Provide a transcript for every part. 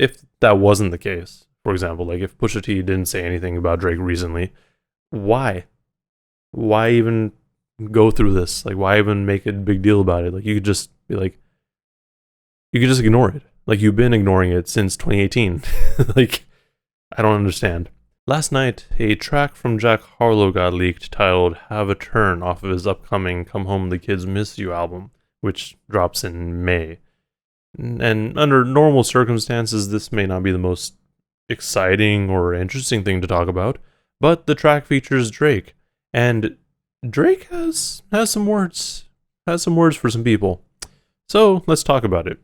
if that wasn't the case, for example, like if Pusha T didn't say anything about Drake recently, why? Why even go through this? Like, why even make a big deal about it? Like, you could just be like, you could just ignore it. Like, you've been ignoring it since 2018. Like, I don't understand. Last night, a track from Jack Harlow got leaked titled Have a Turn off of his upcoming Come Home the Kids Miss You album, which drops in May. And under normal circumstances, this may not be the most exciting or interesting thing to talk about, but the track features Drake, and Drake has some words, for some people. So let's talk about it.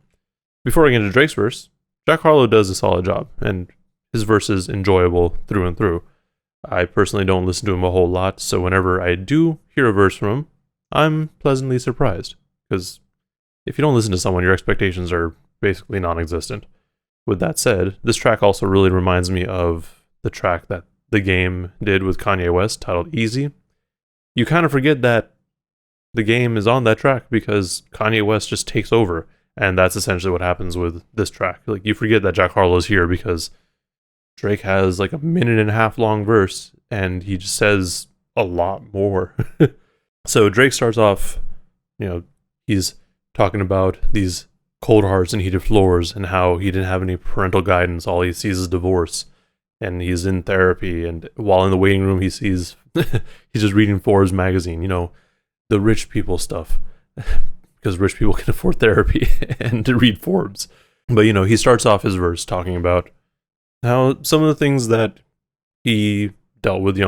Before I get into Drake's verse, Jack Harlow does a solid job, and his verse is enjoyable through and through. I personally don't listen to him a whole lot, so whenever I do hear a verse from him, I'm pleasantly surprised, because if you don't listen to someone, your expectations are basically non-existent. With that said, this track also really reminds me of the track that The Game did with Kanye West titled Easy. You kind of forget that The Game is on that track because Kanye West just takes over, and that's essentially what happens with this track. Like, you forget that Jack Harlow's here because Drake has like a 1.5 minute long verse, and he just says a lot more. So Drake starts off, he's talking about these cold hearts and heated floors and how he didn't have any parental guidance. All he sees is divorce, and he's in therapy. And while in the waiting room, he sees he's just reading Forbes magazine, the rich people stuff, because rich people can afford therapy and to read Forbes. But he starts off his verse talking about how some of the things that he dealt with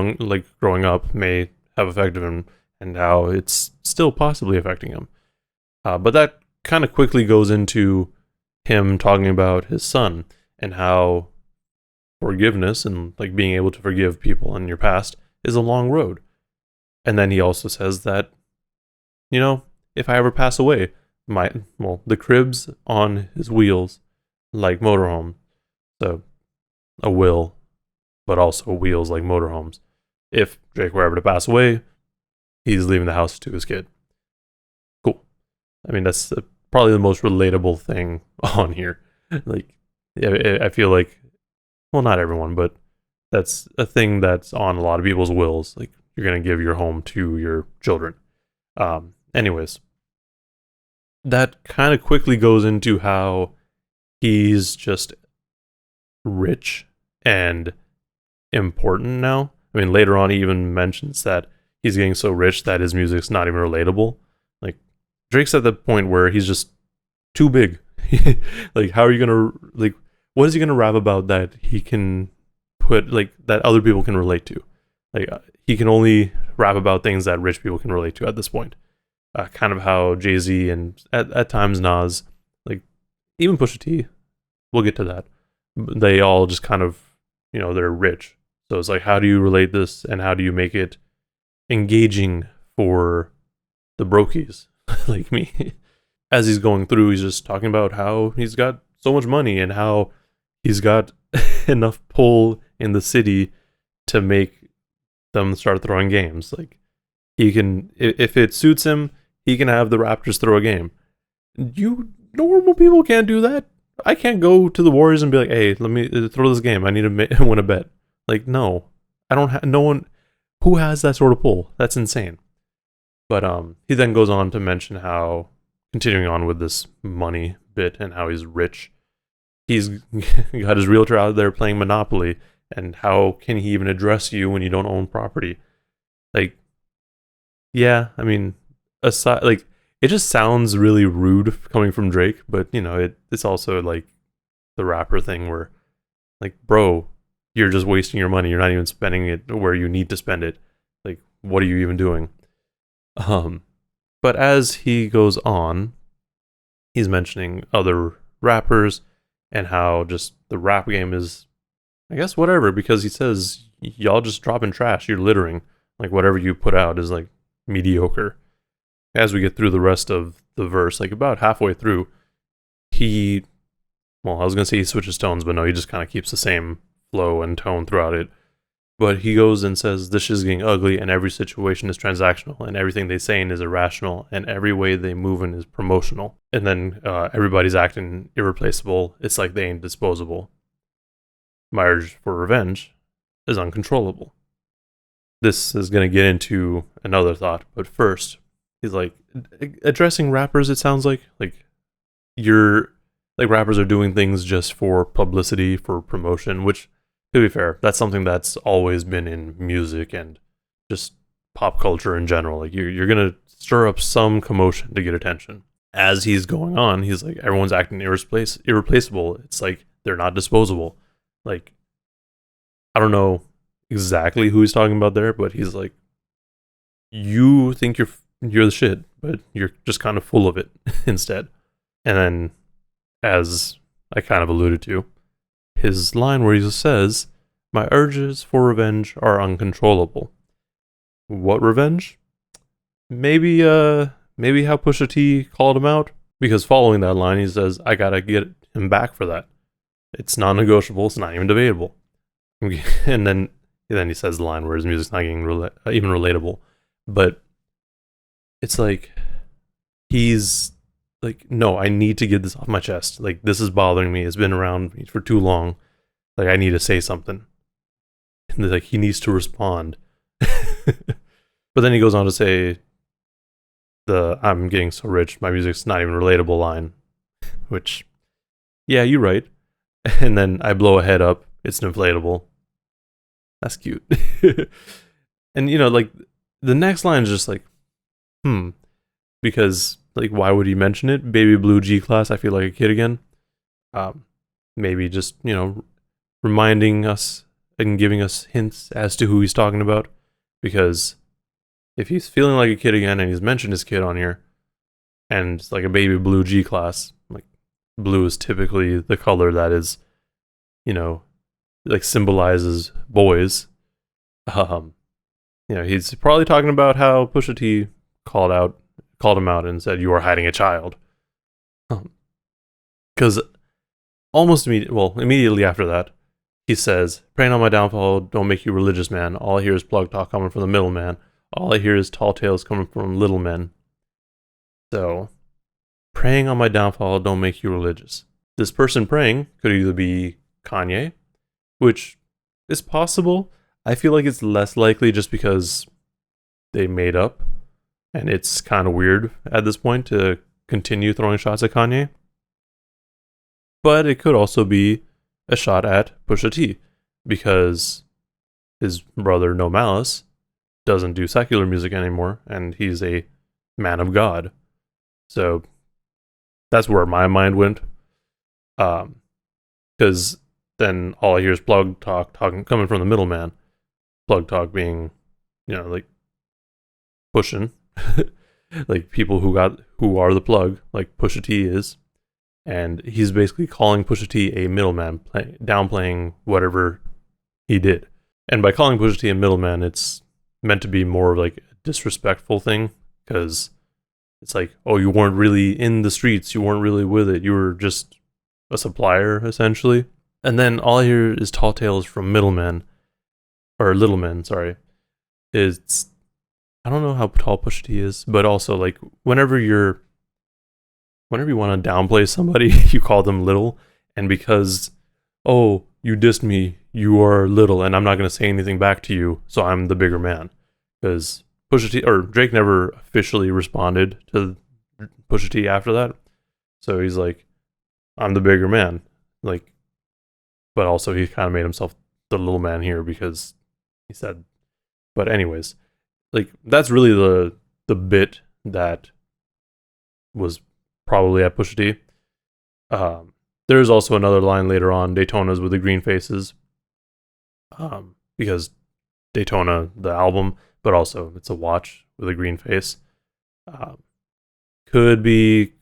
growing up may have affected him, and how it's still possibly affecting him. But that kind of quickly goes into him talking about his son and how forgiveness and like being able to forgive people in your past is a long road. And then he also says that, if I ever pass away, the crib's on his wheels like motorhome. So a will, but also wheels like motorhomes. If Drake were ever to pass away, he's leaving the house to his kid. Cool. I mean, that's probably the most relatable thing on here. Like, I feel like, well, not everyone, but that's a thing that's on a lot of people's wills. Like, you're going to give your home to your children. Anyways, that kind of quickly goes into how he's just rich and important now. I mean, later on, he even mentions that he's getting so rich that his music's not even relatable. Like, Drake's at the point where he's just too big. Like, how are you gonna, like, what is he gonna rap about that he can put, like, that other people can relate to? Like, he can only rap about things that rich people can relate to at this point. Kind of how Jay-Z and at times Nas, like, even Pusha T, we'll get to that. They all just kind of, they're rich. So it's like, how do you relate this and how do you make it engaging for the brokies like me? As he's going through, he's just talking about how he's got so much money and how he's got enough pull in the city to make them start throwing games. Like, he can, if it suits him, he can have the Raptors throw a game. You normal people can't do that. I can't go to the Warriors and be like, hey, let me throw this game. I need to win a bet. Like, no. I don't have, no one who has that sort of pull. That's insane. But he then goes on to mention how, continuing on with this money bit and how he's rich, he's got his realtor out there playing Monopoly, and how can he even address you when you don't own property? Like, yeah, I mean, aside, like, it just sounds really rude coming from Drake, but it's also like the rapper thing where, like, bro, you're just wasting your money. You're not even spending it where you need to spend it. Like, what are you even doing? But as he goes on, he's mentioning other rappers and how just the rap game is, I guess, whatever, because he says, y'all just dropping trash. You're littering. Like, whatever you put out is like mediocre. As we get through the rest of the verse, like about halfway through, I was going to say he switches tones, but no, he just kind of keeps the same flow and tone throughout it. But he goes and says this shit is getting ugly, and every situation is transactional, and everything they say is irrational, and every way they move in is promotional. And then everybody's acting irreplaceable. It's like they ain't disposable. My urge for revenge is uncontrollable. This is going to get into another thought, but first, he's like, addressing rappers, it sounds like you're, like rappers are doing things just for publicity, for promotion, which, to be fair, that's something that's always been in music and just pop culture in general. Like you're going to stir up some commotion to get attention. As he's going on, he's like, everyone's acting irreplaceable. It's like they're not disposable. Like, I don't know exactly who he's talking about there, but he's like, you think you're the shit, but you're just kind of full of it instead. And then, as I kind of alluded to, his line where he says, my urges for revenge are uncontrollable. What revenge? Maybe how Pusha T called him out, because following that line, he says, I gotta get him back for that. It's non-negotiable, it's not even debatable. And then he says the line where his music's not getting even relatable. But it's like, he's like, no, I need to get this off my chest. Like, this is bothering me. It's been around me for too long. Like, I need to say something. And like, he needs to respond. But then he goes on to say, I'm getting so rich, my music's not even relatable line. Which, yeah, you're right. And then I blow a head up, it's inflatable. That's cute. And, you know, like, the next line is just like, because, like, why would he mention it? Baby blue G-Class, I feel like a kid again. Maybe just, you know, reminding us and giving us hints as to who he's talking about. Because if he's feeling like a kid again and he's mentioned his kid on here, and it's like a baby blue G-Class, like, blue is typically the color that is, you know, like symbolizes boys. You know, he's probably talking about how Pusha T called him out and said, you are hiding a child. Because immediately after that, he says, praying on my downfall don't make you religious, man. All I hear is plug talk coming from the middleman. All I hear is tall tales coming from little men. So, praying on my downfall don't make you religious. This person praying could either be Kanye, which is possible. I feel like it's less likely just because they made up, and it's kind of weird at this point to continue throwing shots at Kanye. But it could also be a shot at Pusha T, because his brother No Malice doesn't do secular music anymore, and he's a man of God. So that's where my mind went. Because then all I hear is plug talk coming from the middleman. Plug talk being, you know, like pushing, like people who are the plug, like Pusha T is, and he's basically calling Pusha T a middleman, downplaying whatever he did. And by calling Pusha T a middleman, it's meant to be more of like a disrespectful thing, because it's like, oh, you weren't really in the streets, you weren't really with it, you were just a supplier essentially. And then all I hear is tall tales from little men. It's, I don't know how tall Pusha T is, but also like whenever you want to downplay somebody, you call them little, and because, oh, you dissed me, you are little, and I'm not going to say anything back to you, so I'm the bigger man. Because Pusha T, or Drake never officially responded to Pusha T after that, so he's like, I'm the bigger man, like, but also he kind of made himself the little man here because he said. But anyways, like, that's really the bit that was probably at Pusha T. There's also another line later on, Daytona's with the green faces, because Daytona, the album, but also it's a watch with a green face. Could be,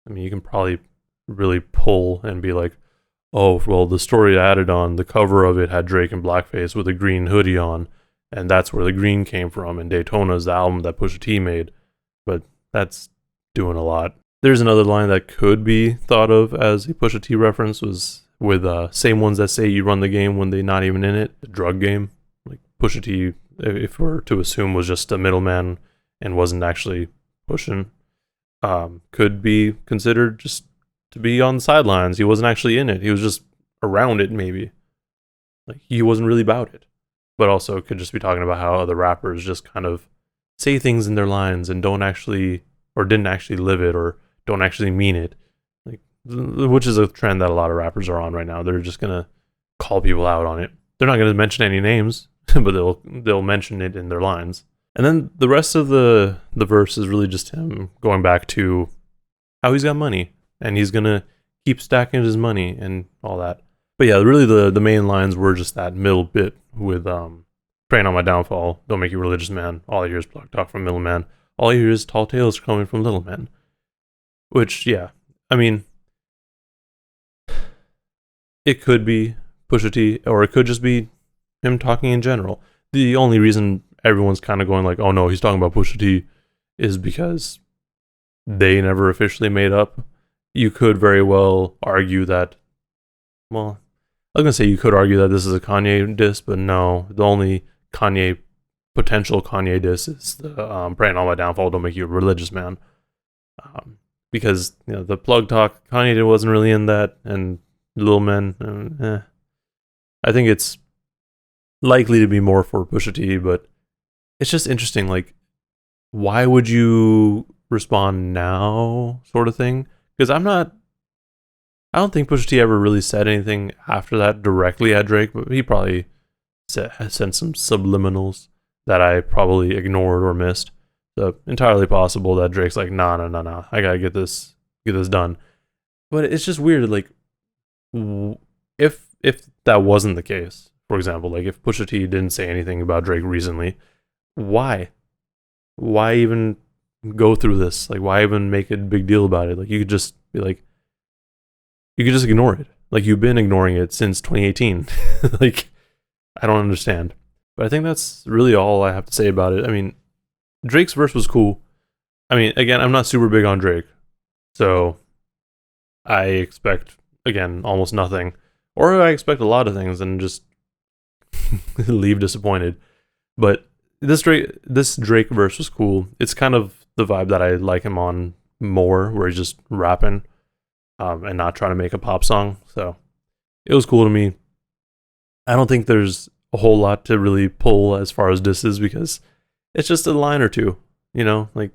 I mean, you can probably really pull and be like, oh, well, the story added on, the cover of it had Drake in blackface with a green hoodie on, and that's where the green came from, and Daytona's the album that Pusha T made. But that's doing a lot. There's another line that could be thought of as a Pusha T reference, was with same ones that say you run the game when they're not even in it, the drug game. Pusha T, if we're to assume, was just a middleman and wasn't actually pushing, could be considered just to be on the sidelines. He wasn't actually in it. He was just around it, maybe. Like, he wasn't really about it. But also could just be talking about how other rappers just kind of say things in their lines and don't actually, or didn't actually live it, or don't actually mean it. Like, which is a trend that a lot of rappers are on right now. They're just gonna call people out on it. They're not gonna mention any names, but they'll mention it in their lines. And then the rest of the verse is really just him going back to how he's got money and he's gonna keep stacking his money and all that. But yeah, really the main lines were just that middle bit with praying on my downfall, don't make you religious, man. All I hear is block talk from middleman. All I hear is tall tales coming from little men. Which, yeah, I mean, it could be Pusha T, or it could just be him talking in general. The only reason everyone's kind of going like, oh no, he's talking about Pusha T, is because they never officially made up. You could very well argue that, well, I was going to say you could argue that this is a Kanye diss, but no, the only potential Kanye diss is the praying on my downfall, don't make you a religious, man. Because, you know, the plug talk, Kanye wasn't really in that, and Lil Men, I think it's likely to be more for Pusha T, but it's just interesting, like, why would you respond now, sort of thing? Because I don't think Pusha T ever really said anything after that directly at Drake, but he probably sent some subliminals that I probably ignored or missed. So entirely possible that Drake's like, nah, I gotta get this done. But it's just weird, like, if that wasn't the case, for example, like if Pusha T didn't say anything about Drake recently, why even go through this? Like, why even make a big deal about it? Like, you could just be like, you could just ignore it. Like, you've been ignoring it since 2018. Like, I don't understand. But I think that's really all I have to say about it. I mean, Drake's verse was cool. I mean, again, I'm not super big on Drake, so I expect, again, almost nothing. Or I expect a lot of things and just leave disappointed. But this Drake verse was cool. It's kind of the vibe that I like him on more, where he's just rapping and not trying to make a pop song. So it was cool to me. I don't think there's a whole lot to really pull as far as disses, because it's just a line or two, you know, like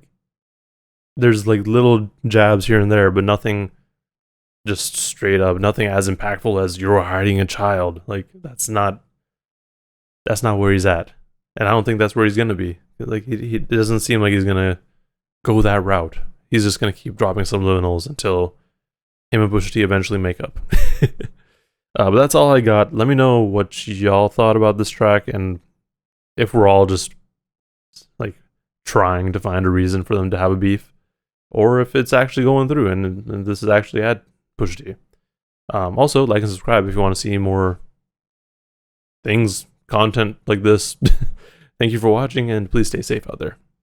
there's like little jabs here and there, but nothing just straight up, nothing as impactful as you're hiding a child. Like, that's not where he's at. And I don't think that's where he's going to be. Like, it doesn't seem like he's going to go that route. He's just going to keep dropping subliminals until him and Pusha T eventually make up. But that's all I got. Let me know what y'all thought about this track, and if we're all just like trying to find a reason for them to have a beef, or if it's actually going through and this is actually at Pusha T. Also, like and subscribe if you want to see more content like this. Thank you for watching, and please stay safe out there.